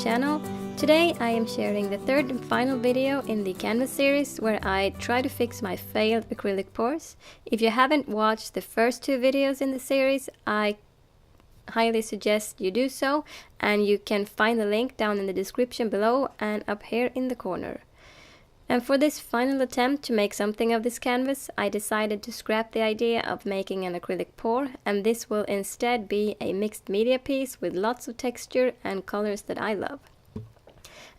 channel. Today I am sharing the third and final video in the canvas series where I try to fix my failed acrylic pours. If you haven't watched the first two videos in the series, I highly suggest you do so, and you can find the link down in the description below and up here in the corner. And for this final attempt to make something of this canvas, I decided to scrap the idea of making an acrylic pour, and this will instead be a mixed media piece with lots of texture and colors that I love.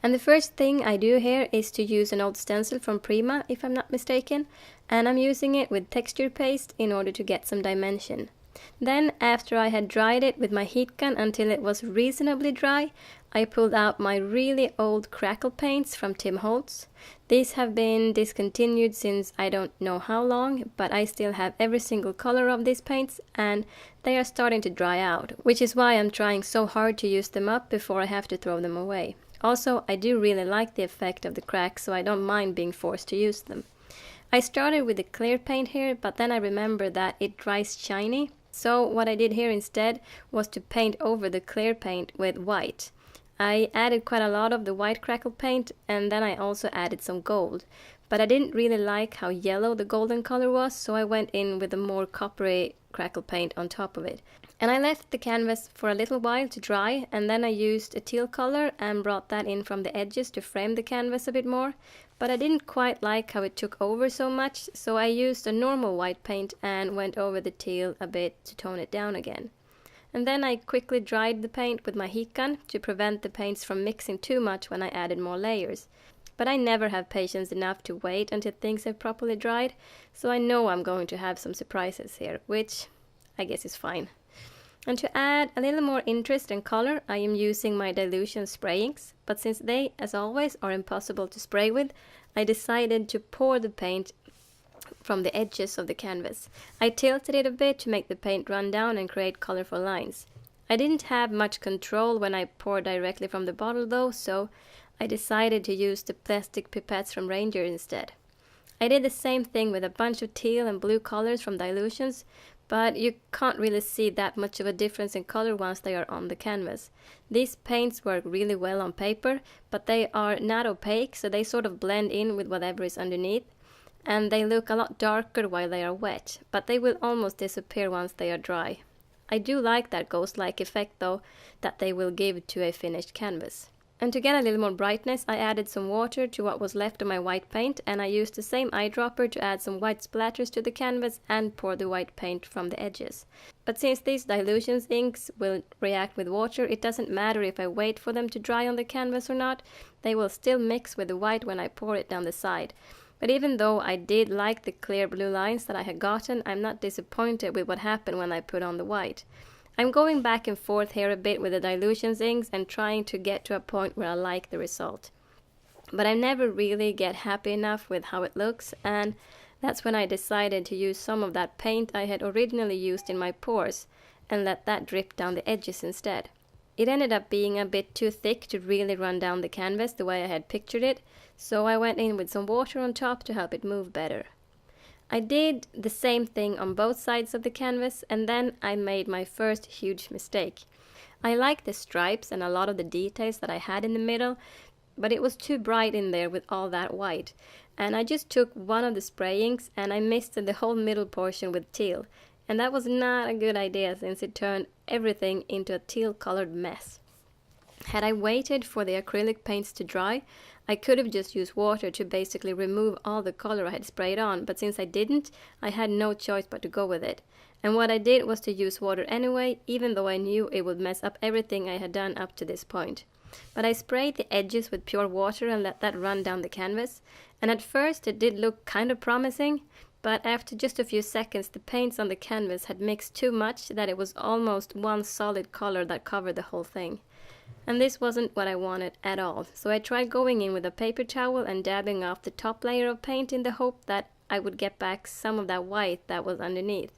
And the first thing I do here is to use an old stencil from Prima, if I'm not mistaken, and I'm using it with texture paste in order to get some dimension. Then, after I had dried it with my heat gun until it was reasonably dry, I pulled out my really old Crackle paints from Holtz. These have been discontinued since I don't know how long, but I still have every single color of these paints and they are starting to dry out, which is why I'm trying so hard to use them up before I have to throw them away. Also, I do really like the effect of the cracks, so I don't mind being forced to use them. I started with the clear paint here, but then I remembered that it dries shiny. So what I did here instead was to paint over the clear paint with white. I added quite a lot of the white Crackle paint, and then I also added some gold. But I didn't really like how yellow the golden color was, so I went in with a more coppery Crackle paint on top of it. And I left the canvas for a little while to dry, and then I used a teal color and brought that in from the edges to frame the canvas a bit more. But I didn't quite like how it took over so much, so I used a normal white paint and went over the teal a bit to tone it down again. And then I quickly dried the paint with my heat gun to prevent the paints from mixing too much when I added more layers. But I never have patience enough to wait until things have properly dried, so I know I'm going to have some surprises here, which I guess is fine. And to add a little more interest and color, I am using my Dylusions spray inks, but since they, as always, are impossible to spray with, I decided to pour the paint from the edges of the canvas. I tilted it a bit to make the paint run down and create colorful lines. I didn't have much control when I poured directly from the bottle though, so I decided to use the plastic pipettes from Ranger instead. I did the same thing with a bunch of teal and blue colors from Dylusions, but you can't really see that much of a difference in color once they are on the canvas. These paints work really well on paper, but they are not opaque, so they sort of blend in with whatever is underneath, and they look a lot darker while they are wet, but they will almost disappear once they are dry. I do like that ghost-like effect though that they will give to a finished canvas. And to get a little more brightness, I added some water to what was left of my white paint, and I used the same eyedropper to add some white splatters to the canvas and pour the white paint from the edges. But since these Dylusions inks will react with water, it doesn't matter if I wait for them to dry on the canvas or not, they will still mix with the white when I pour it down the side. But even though I did like the clear blue lines that I had gotten, I'm not disappointed with what happened when I put on the white. I'm going back and forth here a bit with the Dylusions inks and trying to get to a point where I like the result. But I never really get happy enough with how it looks, and that's when I decided to use some of that paint I had originally used in my pours and let that drip down the edges instead. It ended up being a bit too thick to really run down the canvas the way I had pictured it, so I went in with some water on top to help it move better. I did the same thing on both sides of the canvas, and then I made my first huge mistake. I liked the stripes and a lot of the details that I had in the middle, but it was too bright in there with all that white. And I just took one of the spray inks and I misted the whole middle portion with teal. And that was not a good idea since it turned everything into a teal colored mess. Had I waited for the acrylic paints to dry, I could have just used water to basically remove all the color I had sprayed on, but since I didn't, I had no choice but to go with it. And what I did was to use water anyway, even though I knew it would mess up everything I had done up to this point. But I sprayed the edges with pure water and let that run down the canvas, and at first it did look kind of promising, but after just a few seconds the paints on the canvas had mixed too much that it was almost one solid color that covered the whole thing. And this wasn't what I wanted at all, so I tried going in with a paper towel and dabbing off the top layer of paint in the hope that I would get back some of that white that was underneath.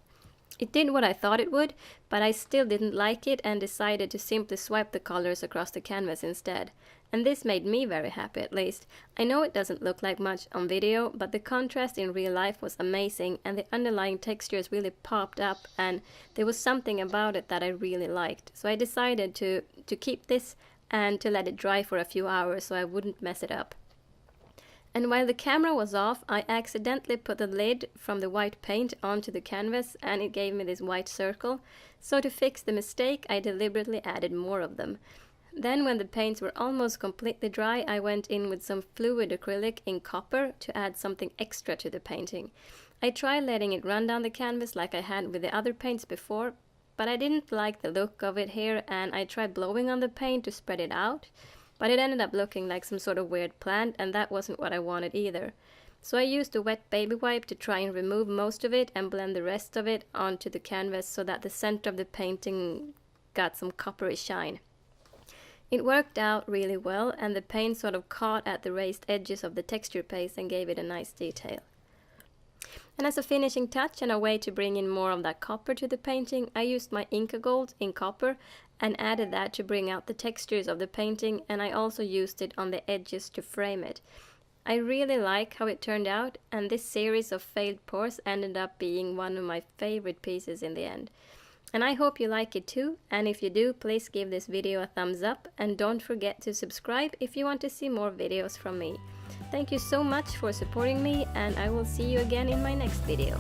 It did what I thought it would, but I still didn't like it and decided to simply swipe the colors across the canvas instead. And this made me very happy, at least. I know it doesn't look like much on video, but the contrast in real life was amazing and the underlying textures really popped up, and there was something about it that I really liked. So I decided to keep this and to let it dry for a few hours so I wouldn't mess it up. And while the camera was off, I accidentally put the lid from the white paint onto the canvas and it gave me this white circle. So to fix the mistake, I deliberately added more of them. Then when the paints were almost completely dry, I went in with some fluid acrylic in copper to add something extra to the painting. I tried letting it run down the canvas like I had with the other paints before, but I didn't like the look of it here, and I tried blowing on the paint to spread it out. But it ended up looking like some sort of weird plant, and that wasn't what I wanted either. So I used a wet baby wipe to try and remove most of it and blend the rest of it onto the canvas so that the center of the painting got some coppery shine. It worked out really well, and the paint sort of caught at the raised edges of the texture paste and gave it a nice detail. And as a finishing touch and a way to bring in more of that copper to the painting, I used my Inca Gold in copper and added that to bring out the textures of the painting, and I also used it on the edges to frame it. I really like how it turned out, and this series of failed pours ended up being one of my favorite pieces in the end. And I hope you like it too, and if you do, please give this video a thumbs up and don't forget to subscribe if you want to see more videos from me. Thank you so much for supporting me, and I will see you again in my next video.